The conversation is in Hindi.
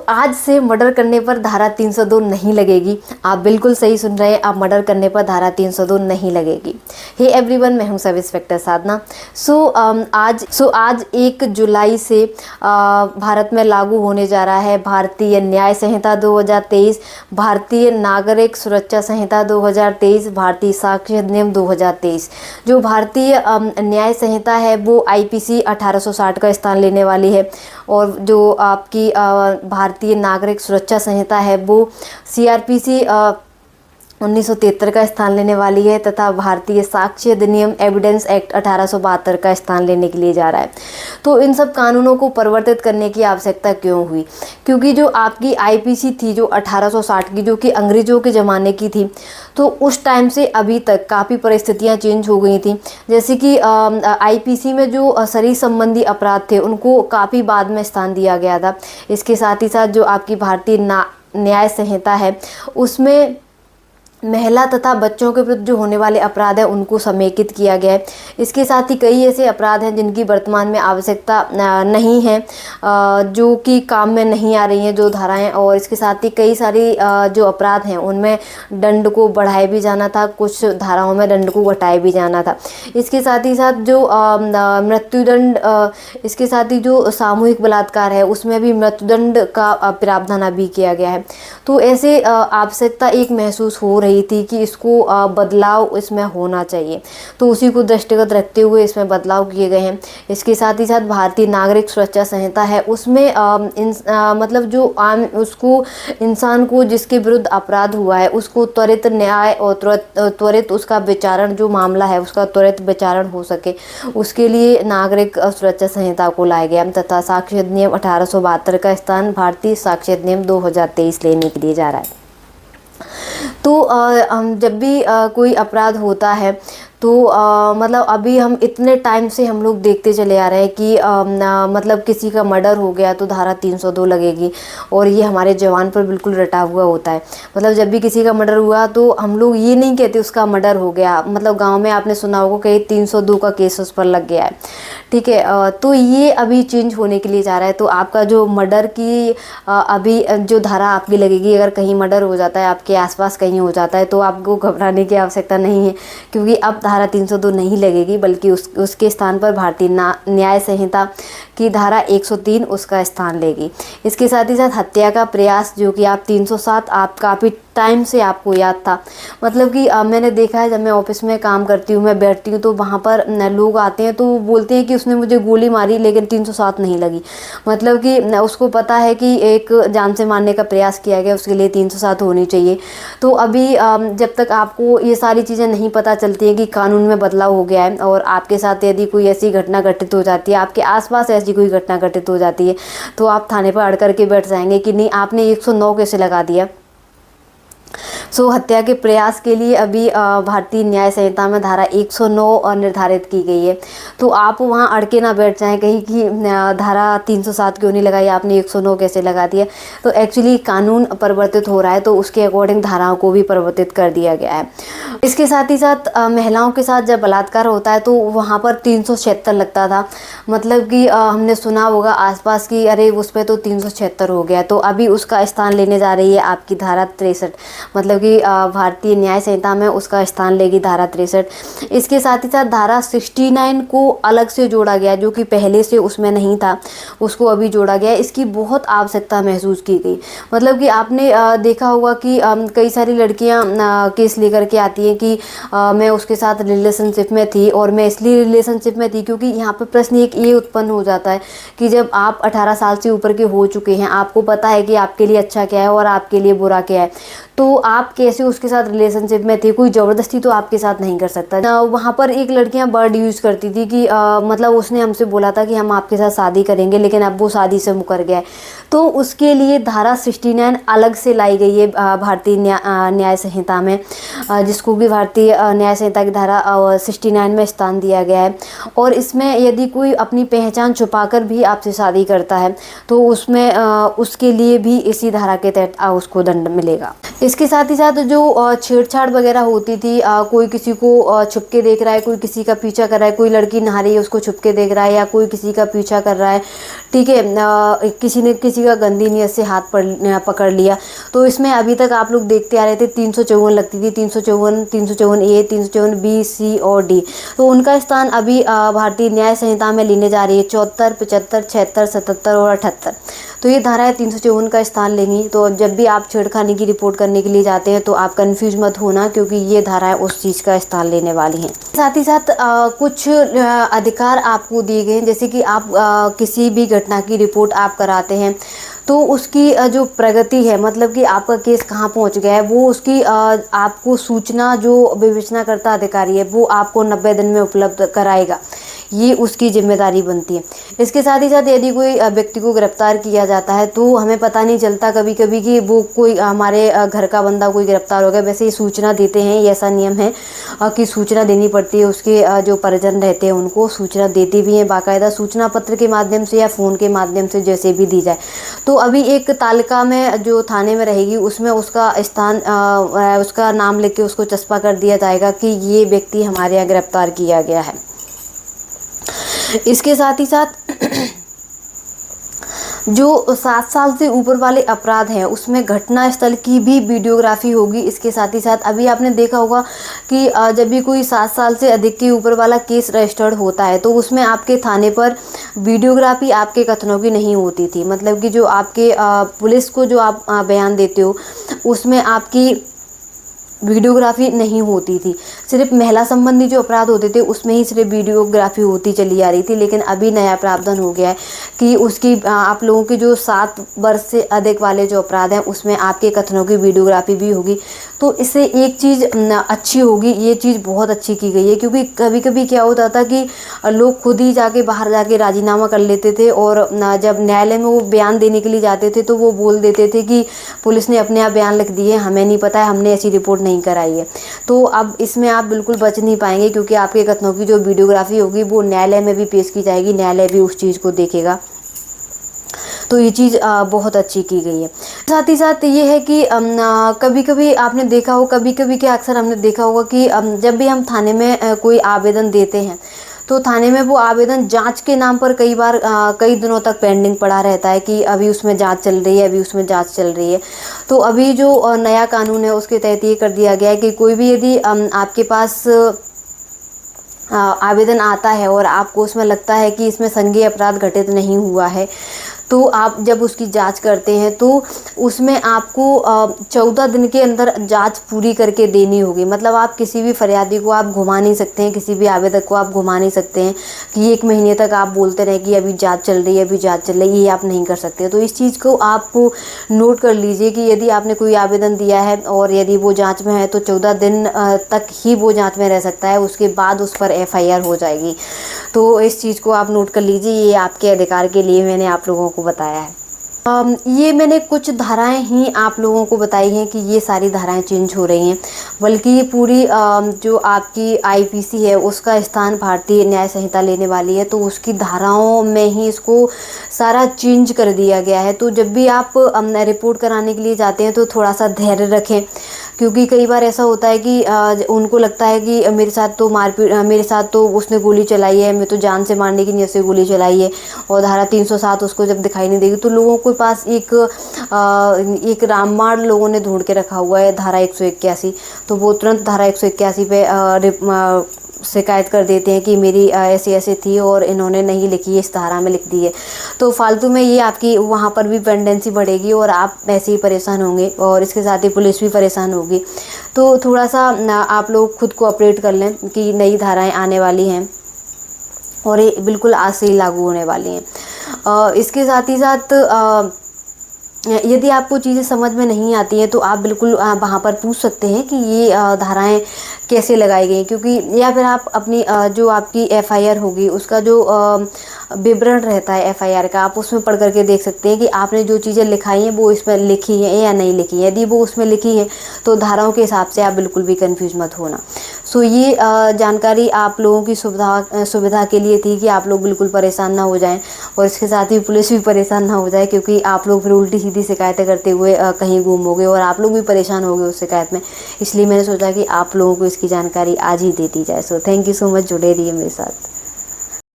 आज से मर्डर करने पर धारा 302 नहीं लगेगी। आप बिल्कुल सही सुन रहे हैं, आप मर्डर करने पर धारा 302 नहीं लगेगी। हे एवरीवन, मैं हूं सब इंस्पेक्टर साधना। आज 1 जुलाई से भारत में लागू होने जा रहा है भारतीय न्याय संहिता 2023, भारतीय नागरिक सुरक्षा संहिता 2023, भारतीय साक्ष्य अधिनियम 2023। जो भारतीय न्याय संहिता है वो IPC 1860 का स्थान लेने वाली है, और जो आपकी भारतीय नागरिक सुरक्षा संहिता है वो CRPC 1973 का स्थान लेने वाली है, तथा भारतीय साक्ष्य अधिनियम एविडेंस एक्ट 1872 का स्थान लेने के लिए जा रहा है। तो इन सब कानूनों को परिवर्तित करने की आवश्यकता क्यों हुई? क्योंकि जो आपकी IPC थी जो 1860 की, जो कि अंग्रेजों के ज़माने की थी, तो उस टाइम से अभी तक काफ़ी परिस्थितियां चेंज हो गई थी। जैसे कि IPC में जो शरीर संबंधी अपराध थे उनको काफ़ी बाद में स्थान दिया गया था। इसके साथ ही साथ जो आपकी भारतीय न्याय संहिता है उसमें महिला तथा बच्चों के विरुद्ध जो होने वाले अपराध हैं उनको समेकित किया गया है। इसके साथ ही कई ऐसे अपराध हैं जिनकी वर्तमान में आवश्यकता नहीं है, जो कि काम में नहीं आ रही हैं जो धाराएं, और इसके साथ ही कई सारी जो अपराध हैं उनमें दंड को बढ़ाए भी जाना था, कुछ धाराओं में दंड को घटाए भी जाना था। इसके साथ ही साथ जो मृत्युदंड, इसके साथ ही जो सामूहिक बलात्कार है उसमें भी मृत्युदंड का प्रावधान अभी किया गया है। तो ऐसे आवश्यकता एक महसूस हो रही थी कि इसको बदलाव इसमें होना चाहिए, तो उसी को दृष्टिगत रखते हुए इसमें बदलाव किए गए हैं। इसके साथ ही साथ भारतीय नागरिक सुरक्षा संहिता है उसमें मतलब जो उसको इंसान को जिसके विरुद्ध अपराध हुआ है उसको त्वरित न्याय और त्वरित उसका विचारण, जो मामला है उसका त्वरित विचारण हो सके, उसके लिए नागरिक सुरक्षा संहिता को लाया गया, तथा साक्ष्य अधिनियम 1872 का स्थान भारतीय साक्ष्य अधिनियम 2023 लेने के लिए जा रहा है। तो जब भी कोई अपराध होता है तो मतलब अभी हम इतने टाइम से हम लोग देखते चले आ रहे हैं कि मतलब किसी का मर्डर हो गया तो धारा 302 लगेगी, और ये हमारे जवान पर बिल्कुल रटा हुआ होता है। मतलब जब भी किसी का मर्डर हुआ तो हम लोग ये नहीं कहते उसका मर्डर हो गया, मतलब गांव में आपने सुना होगा कि 302 का केस उस पर लग गया है, ठीक है। तो ये अभी चेंज होने के लिए जा रहा है। तो आपका जो मर्डर की अभी जो धारा आपकी लगेगी, अगर कहीं मर्डर हो जाता है आपके आसपास कहीं हो जाता है तो आपको घबराने की आवश्यकता नहीं है, क्योंकि अब धारा 302 नहीं लगेगी, बल्कि उसके स्थान पर भारतीय न्याय संहिता की धारा 103 उसका स्थान लेगी। इसके साथ ही साथ हत्या का प्रयास, जो कि आप 307 आप काफ़ी टाइम से आपको याद था। मतलब कि मैंने देखा है, जब मैं ऑफिस में काम करती हूँ, मैं बैठती हूँ, तो वहाँ पर लोग आते हैं तो बोलते हैं कि उसने मुझे गोली मारी लेकिन 307 नहीं लगी। मतलब कि उसको पता है कि एक जान से मारने का प्रयास किया गया, उसके लिए 307 होनी चाहिए। तो अभी जब तक आपको ये सारी चीज़ें नहीं पता चलती हैं कि कानून में बदलाव हो गया है, और आपके साथ यदि कोई ऐसी घटना घटित हो जाती है, आपके आसपास ऐसी कोई घटना घटित हो जाती है, तो आप थाने पर अड़ करके बैठ जाएंगे कि नहीं आपने 109 कैसे लगा दिया। हत्या के प्रयास के लिए अभी भारतीय न्याय संहिता में धारा 109 निर्धारित की गई है। तो आप वहां अड़के ना बैठ जाएं कहीं कि धारा 307 क्यों नहीं लगाई, आपने 109 कैसे लगा दिया। तो एक्चुअली कानून परिवर्तित हो रहा है, तो उसके अकॉर्डिंग धाराओं को भी परिवर्तित कर दिया गया है। इसके साथ ही साथ महिलाओं के साथ जब बलात्कार होता है तो वहाँ पर 376 लगता था। मतलब कि हमने सुना होगा आसपास की, अरे उस पर तो 376 हो गया, तो अभी उसका स्थान लेने जा रही है आपकी धारा 63। मतलब कि भारतीय न्याय संहिता में उसका स्थान लेगी धारा 63। इसके साथ ही साथ धारा 69 को अलग से जोड़ा गया, जो कि पहले से उसमें नहीं था, उसको अभी जोड़ा गया। इसकी बहुत आवश्यकता महसूस की गई। मतलब कि आपने देखा होगा कि कई सारी लड़कियां केस लेकर के आती हैं कि मैं उसके साथ रिलेशनशिप में थी, और मैं इसलिए रिलेशनशिप में थी क्योंकि यहाँ पर प्रश्न एक ये उत्पन्न हो जाता है कि जब आप 18 साल से ऊपर के हो चुके हैं, आपको पता है कि आपके लिए अच्छा क्या है और आपके लिए बुरा क्या है, तो आप कैसे उसके साथ रिलेशनशिप में थे, कोई ज़बरदस्ती तो आपके साथ नहीं कर सकता। वहाँ पर एक लड़कियाँ वर्ड यूज़ करती थी कि मतलब उसने हमसे बोला था कि हम आपके साथ शादी करेंगे, लेकिन अब वो शादी से मुकर गया है। तो उसके लिए धारा 69 अलग से लाई गई है भारतीय न्याय संहिता में, जिसको कि भारतीय न्याय संहिता की धारा 69 में स्थान दिया गया है। और इसमें यदि कोई अपनी पहचान छुपाकर भी आपसे शादी करता है तो उसमें उसके लिए भी इसी धारा के तहत उसको दंड मिलेगा। इसके साथ ही साथ जो छेड़छाड़ वगैरह होती थी, कोई किसी को छुप के देख रहा है, कोई किसी का पीछा कर रहा है, कोई लड़की नहा रही है उसको छुप के देख रहा है, या कोई किसी का पीछा कर रहा है, ठीक है, किसी ने किसी का गंदी नीयत से हाथ पकड़ लिया, तो इसमें अभी तक आप लोग देखते आ रहे थे 354 लगती थी, 354, 354A, 354B, C और D। तो उनका स्थान अभी भारतीय न्याय संहिता में लेने जा रही है 74, 75, 76, 77 और 78। तो ये धाराएं 354 का स्थान लेंगी। तो जब भी आप छेड़खानी की रिपोर्ट करने के लिए जाते हैं तो आप कंफ्यूज मत होना, क्योंकि ये धाराएं उस चीज़ का स्थान लेने वाली हैं। साथ ही साथ कुछ अधिकार आपको दिए गए हैं, जैसे कि आप किसी भी घटना की रिपोर्ट आप कराते हैं तो उसकी जो प्रगति है, मतलब कि आपका केस कहाँ पहुँच गया है, वो उसकी आपको सूचना जो विवेचनाकर्ता अधिकारी है वो आपको 90 दिन में उपलब्ध कराएगा। ये उसकी जिम्मेदारी बनती है। इसके साथ ही साथ यदि कोई व्यक्ति को गिरफ्तार किया जाता है तो हमें पता नहीं चलता कभी कभी कि वो कोई हमारे घर का बंदा कोई गिरफ्तार हो गया, वैसे ही सूचना देते हैं, ये ऐसा नियम है कि सूचना देनी पड़ती है, उसके जो परिजन रहते हैं उनको सूचना देती भी हैं, बाकायदा सूचना पत्र के माध्यम से या फ़ोन के माध्यम से जैसे भी दी जाए। तो अभी एक तालिका में जो थाने में रहेगी उसमें उसका स्थान उसका नाम लिख के उसको चस्पा कर दिया जाएगा कि ये व्यक्ति हमारे यहाँ गिरफ्तार किया गया है। इसके साथ ही साथ जो 7 साल से ऊपर वाले अपराध हैं उसमें घटना स्थल की भी वीडियोग्राफी होगी। इसके साथ ही साथ अभी आपने देखा होगा कि जब भी कोई 7 साल से अधिक के ऊपर वाला केस रजिस्टर्ड होता है तो उसमें आपके थाने पर वीडियोग्राफी आपके कथनों की नहीं होती थी, मतलब कि जो आपके पुलिस को जो आप बयान देते हो उसमें आपकी वीडियोग्राफी नहीं होती थी। सिर्फ महिला संबंधी जो अपराध होते थे उसमें ही सिर्फ वीडियोग्राफी होती चली आ रही थी। लेकिन अभी नया प्रावधान हो गया है कि उसकी आप लोगों के जो 7 वर्ष से अधिक वाले जो अपराध हैं उसमें आपके कथनों की वीडियोग्राफी भी होगी। तो इससे एक चीज़ अच्छी होगी, ये चीज़ बहुत अच्छी की गई है, क्योंकि कभी कभी क्या होता था कि लोग खुद ही जाके बाहर जाके राजीनामा कर लेते थे और जब न्यायालय में वो बयान देने के लिए जाते थे तो वो बोल देते थे कि पुलिस ने अपने आप बयान लिख दिए, हमें नहीं पता है, हमने ऐसी रिपोर्ट नहीं कराई है। तो अब इसमें आप बिल्कुल बच नहीं पाएंगे, क्योंकि आपके कथनों की जो वीडियोग्राफी होगी वो न्यायालय में भी पेश की जाएगी, न्यायालय भी उस चीज़ को देखेगा। तो ये चीज़ बहुत अच्छी की गई है। साथ ही साथ ये है कि कभी कभी आपने देखा हो, कभी कभी क्या अक्सर हमने देखा होगा कि जब भी हम थाने में कोई आवेदन देते हैं तो थाने में वो आवेदन जांच के नाम पर कई बार कई दिनों तक पेंडिंग पड़ा रहता है कि अभी उसमें जांच चल रही है, अभी उसमें जांच चल रही है। तो अभी जो नया कानून है उसके तहत ये कर दिया गया है कि कोई भी यदि आपके पास आवेदन आता है और आपको उसमें लगता है कि इसमें संज्ञेय अपराध घटित नहीं हुआ है, तो आप जब उसकी जांच करते हैं तो उसमें आपको 14 दिन के अंदर जांच पूरी करके देनी होगी। मतलब आप किसी भी फरियादी को आप घुमा नहीं सकते हैं, किसी भी आवेदक को आप घुमा नहीं सकते हैं कि 1 महीने तक आप बोलते रहें कि अभी जांच चल रही है, अभी जांच चल रही है, ये आप नहीं कर सकते। तो इस चीज़ को आप नोट कर लीजिए कि यदि आपने कोई आवेदन दिया है और यदि वो जाँच में है तो 14 दिन तक ही वो जाँच में रह सकता है, उसके बाद उस पर FIR हो जाएगी। तो इस चीज़ को आप नोट कर लीजिए, ये आपके अधिकार के लिए मैंने आप लोगों को बताया है। ये मैंने कुछ धाराएं ही आप लोगों को बताई हैं कि ये सारी धाराएं चेंज हो रही हैं, बल्कि ये पूरी जो आपकी IPC है उसका स्थान भारतीय न्याय संहिता लेने वाली है, तो उसकी धाराओं में ही इसको सारा चेंज कर दिया गया है। तो जब भी आप रिपोर्ट कराने के लिए जाते हैं तो थोड़ा सा धैर्य रखें, क्योंकि कई बार ऐसा होता है कि उनको लगता है कि मेरे साथ तो मारपीट, मेरे साथ तो उसने गोली चलाई है, मैं तो जान से मारने की नीयत से गोली चलाई है, और धारा 307 उसको जब दिखाई नहीं देगी तो लोगों के पास एक रामबाण लोगों ने ढूंढ के रखा हुआ है, धारा 181। तो वो तुरंत धारा 181 पे शिकायत कर देते हैं कि मेरी ऐसी ऐसी थी और इन्होंने नहीं लिखी है, इस धारा में लिख दी है। तो फालतू में ये आपकी वहाँ पर भी पेंडेंसी बढ़ेगी और आप ऐसे ही परेशान होंगे, और इसके साथ ही पुलिस भी परेशान होगी। तो थोड़ा सा आप लोग खुद को अपडेट कर लें कि नई धाराएं आने वाली हैं और ये बिल्कुल आज से ही लागू होने वाली हैं। इसके साथ ही साथ यदि आपको चीज़ें समझ में नहीं आती हैं तो आप बिल्कुल वहाँ पर पूछ सकते हैं कि ये धाराएं कैसे लगाई गई, क्योंकि या फिर आप अपनी जो आपकी FIR होगी उसका जो विवरण रहता है FIR का, आप उसमें पढ़ करके देख सकते हैं कि आपने जो चीज़ें लिखाई हैं वो इसमें लिखी हैं या नहीं लिखी हैं। यदि वो उसमें लिखी हैं तो धाराओं के हिसाब से आप बिल्कुल भी कंफ्यूज मत होना। सो ये जानकारी आप लोगों की सुविधा के लिए थी कि आप लोग बिल्कुल परेशान ना हो जाएं और इसके साथ ही पुलिस भी परेशान ना हो जाए, क्योंकि आप लोग फिर उल्टी सीधी शिकायतें करते हुए कहीं गुम हो गए और आप लोग भी परेशान हो गए उस शिकायत में। इसलिए मैंने सोचा कि आप लोगों को इसकी जानकारी आज ही दे दी जाए। So thank you so much, जुड़े रहिए मेरे साथ।